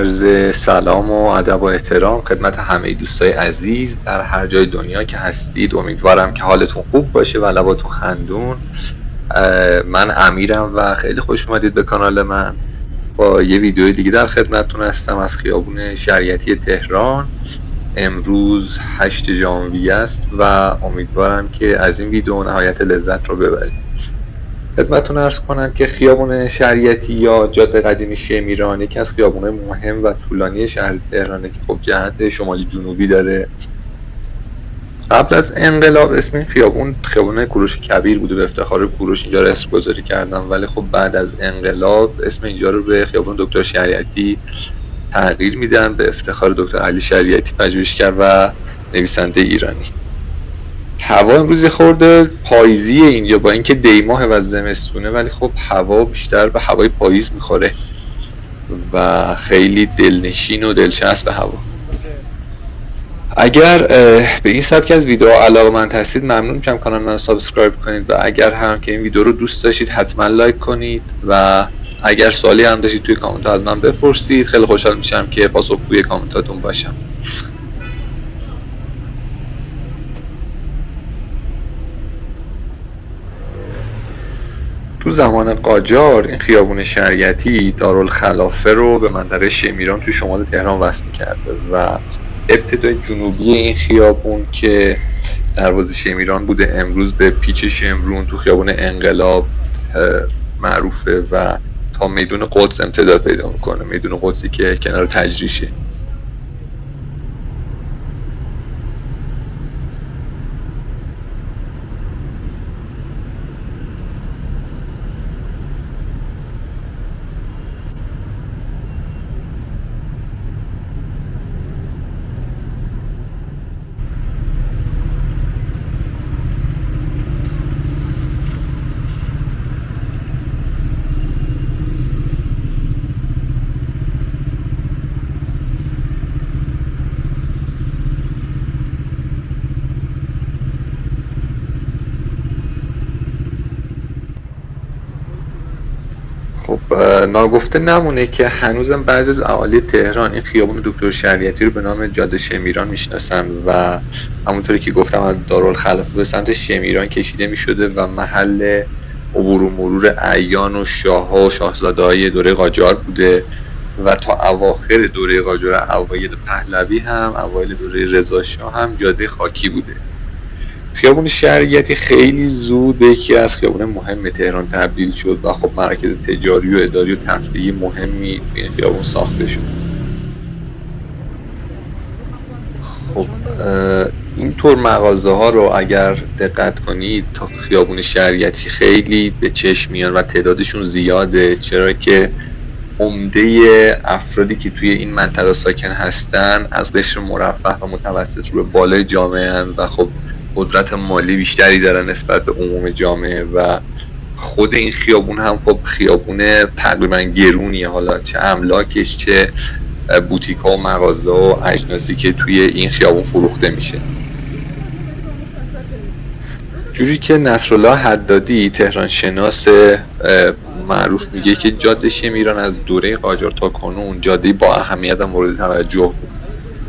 عرض سلام و ادب و احترام خدمت همه دوستای عزیز در هر جای دنیا که هستید. امیدوارم که حالتون خوب باشه و لباتون خندون. من امیرم و خیلی خوش اومدید به کانال من. با یه ویدیو دیگه در خدمتتون هستم از خیابون شریعتی تهران. امروز 8 ژانویه است و امیدوارم که از این ویدیو نهایت لذت رو ببرید. خدمتتون عرض کنم که خیابون شریعتی یا جاده قدیمی شمیران یکی از خیابون‌های مهم و طولانی شهر تهرانه که خب جهت شمالی جنوبی داره. قبل از انقلاب اسم این خیابون کوروش کبیر بوده، به افتخار کوروش اینجا رو اسم گذاری کردن، ولی خب بعد از انقلاب اسم اینجا رو به خیابون دکتر شریعتی تغییر میدن به افتخار دکتر علی شریعتی پژوهشگر و نویسنده ایرانی. هوا امروز خورده پاییزی اینجا، با اینکه دی ماه و زمستونه ولی خب هوا بیشتر به هوای پاییز میخوره و خیلی دلنشین و دلچسب هوا. اگر به این سبک از ویدیو علاقه‌مند هستید ممنون میشم کانال منو سابسکرایب کنید و اگر هم که این ویدیو رو دوست داشتید حتما لایک کنید و اگر سوالی هم داشتید توی کامنت ها از من بپرسید. خیلی خوشحال میشم که پاسخگوی کامنتاتون باشم. تو زمان قاجار این خیابون شریعتی دارالخلافه رو به منطقه شمیران تو شمال تهران وصل کرده و ابتدای جنوبی این خیابون که دروازه شمیران بوده امروز به پیچ شمرون تو خیابون انقلاب معروفه و تا میدون قدس امتداد پیدا میکنه، میدون قدسی که کنار تجریشه. خب ناگفته نمونه که هنوزم بعضی از اهالی تهران این خیابون دکتر شریعتی رو به نام جاده شمیران میشناسن و همونطوری که گفتم از دارالخلافه به سمت شمیران کشیده میشده و محل عبور و مرور اعیان و شاه‌ها و شاهزاده‌های دوره قاجار بوده و تا اواخر دوره قاجار، اوایل پهلوی هم، اوایل دوره رضا شاه هم جاده خاکی بوده. خیابون شریعتی خیلی زود به یکی از خیابون مهم تهران تبدیل شد و خب مرکز تجاری و اداری و تفریحی مهمی به این خیابون ساخته شد. خب اینطور مغازه ها رو اگر دقت کنید تا خیابون شریعتی خیلی به چشم میان و تعدادشون زیاده، چرا که عمده افرادی که توی این منطقه ساکن هستن از قشر مرفه و متوسط رو به بالای جامعه هستن و خب قدرت مالی بیشتری دارن نسبت به عموم جامعه و خود این خیابون هم خب خیابون تقریبا گرونیه، حالا چه املاکش چه بوتیک ها و مغازه و اجناسی که توی این خیابون فروخته میشه. جوری که نصرالله حدادی تهران شناس معروف میگه که جاده شمیران از دوره قاجار تا کنون جاده با اهمیت و مورد توجه بود.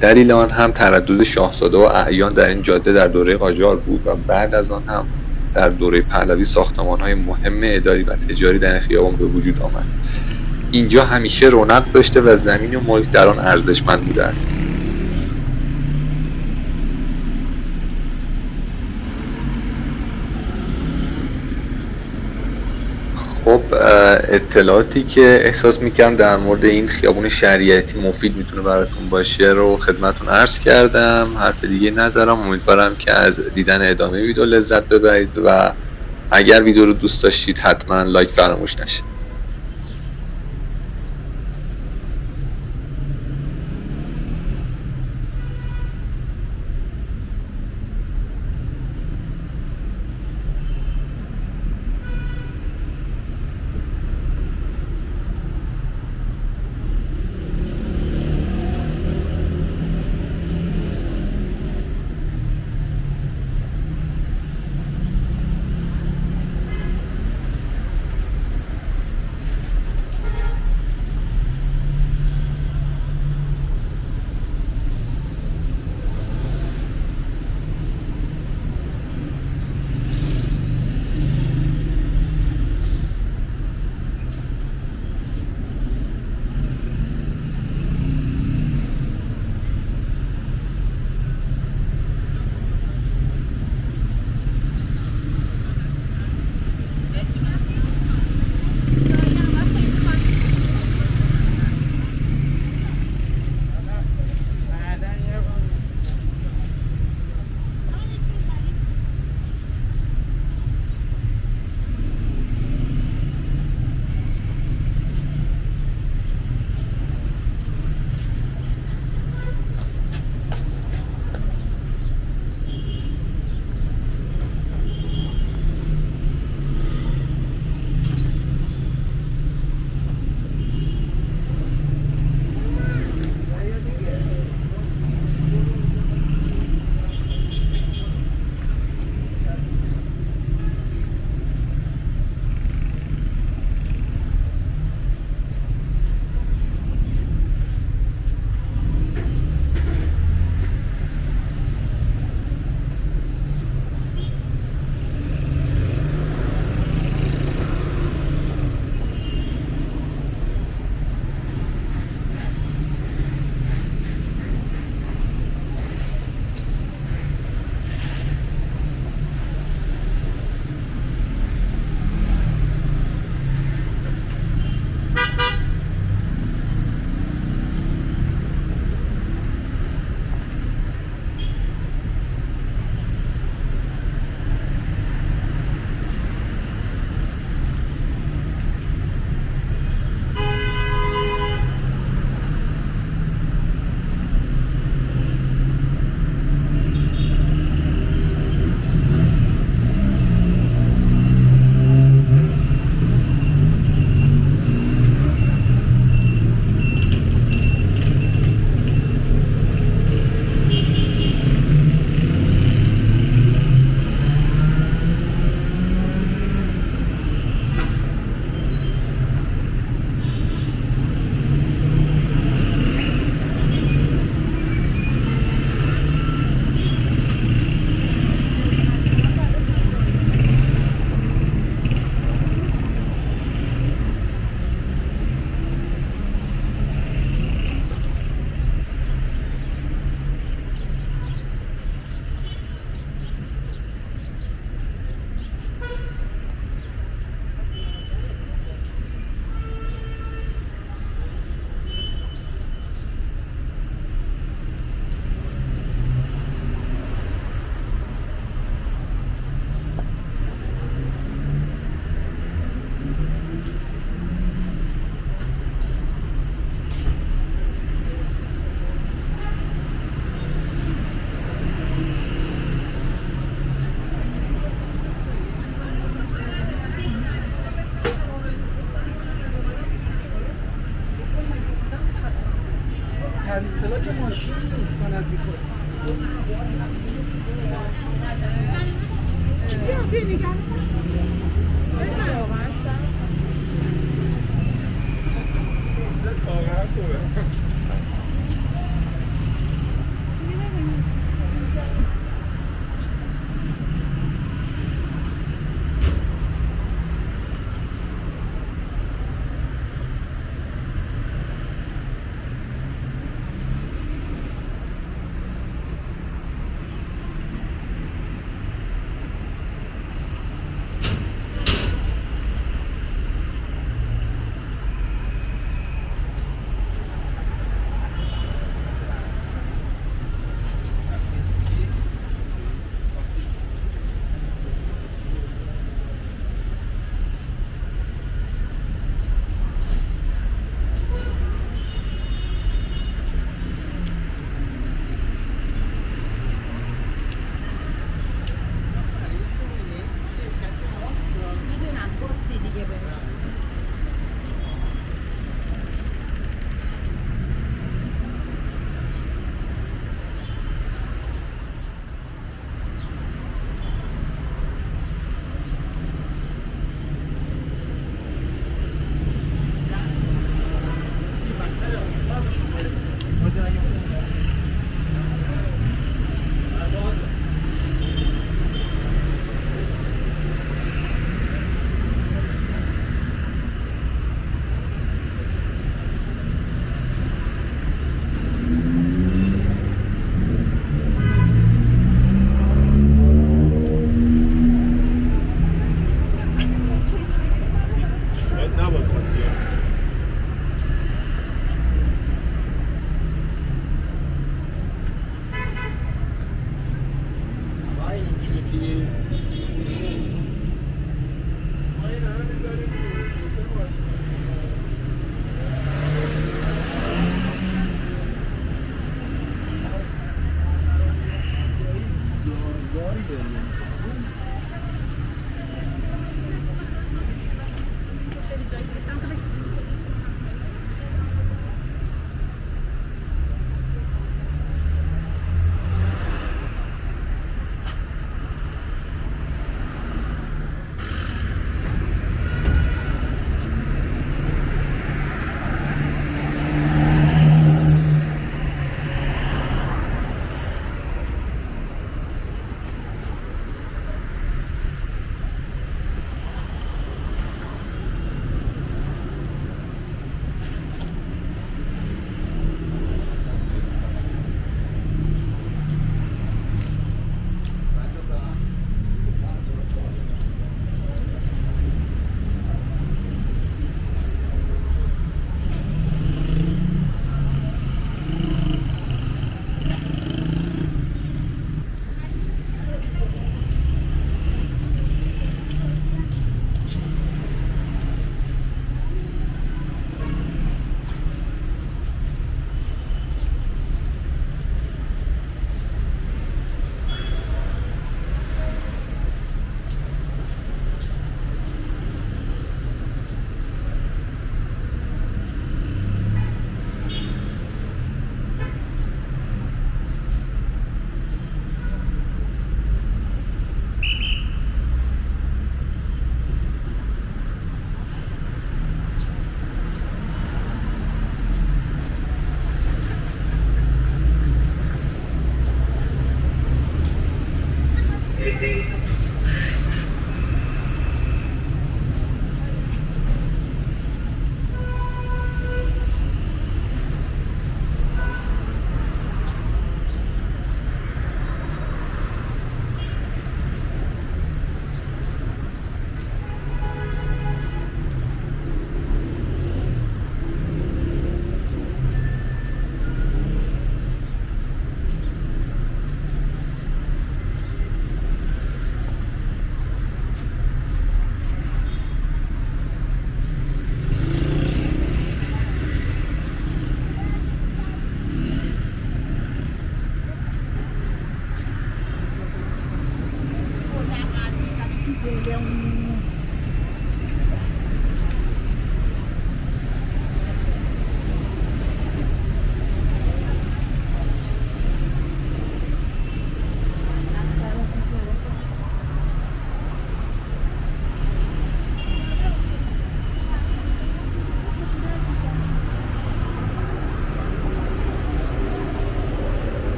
دلیل آن هم تردد شاهزاده و اعیان در این جاده در دوره قاجار بود و بعد از آن هم در دوره پهلوی ساختمان‌های مهم اداری و تجاری در این خیابان به وجود آمد. اینجا همیشه رونق داشته و زمین و ملک در آن ارزشمند بوده است. خب اطلاعاتی که احساس میکردم در مورد این خیابون شریعتی مفید میتونه براتون باشه رو خدمتون عرض کردم. حرف دیگه ندارم. امیدوارم که از دیدن ادامه ویدیو لذت ببرید و اگر ویدیو رو دوست داشتید حتما لایک فراموش نشه. ماشین سند میکنه. بیا نگرد واقعا خوبه.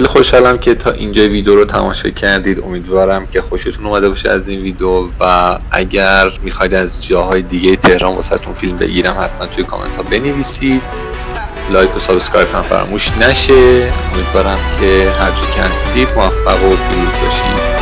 خوشحالم که تا اینجا ویدیو رو تماشا کردید. امیدوارم که خوشتون اومده باشه از این ویدیو و اگر میخواید از جاهای دیگه تهران واسهتون فیلم بگیرم حتما توی کامنت ها بنویسید. لایک و سابسکرایب هم فراموش نشه. امیدوارم که هر جا که هستید موفق و پیروز باشید.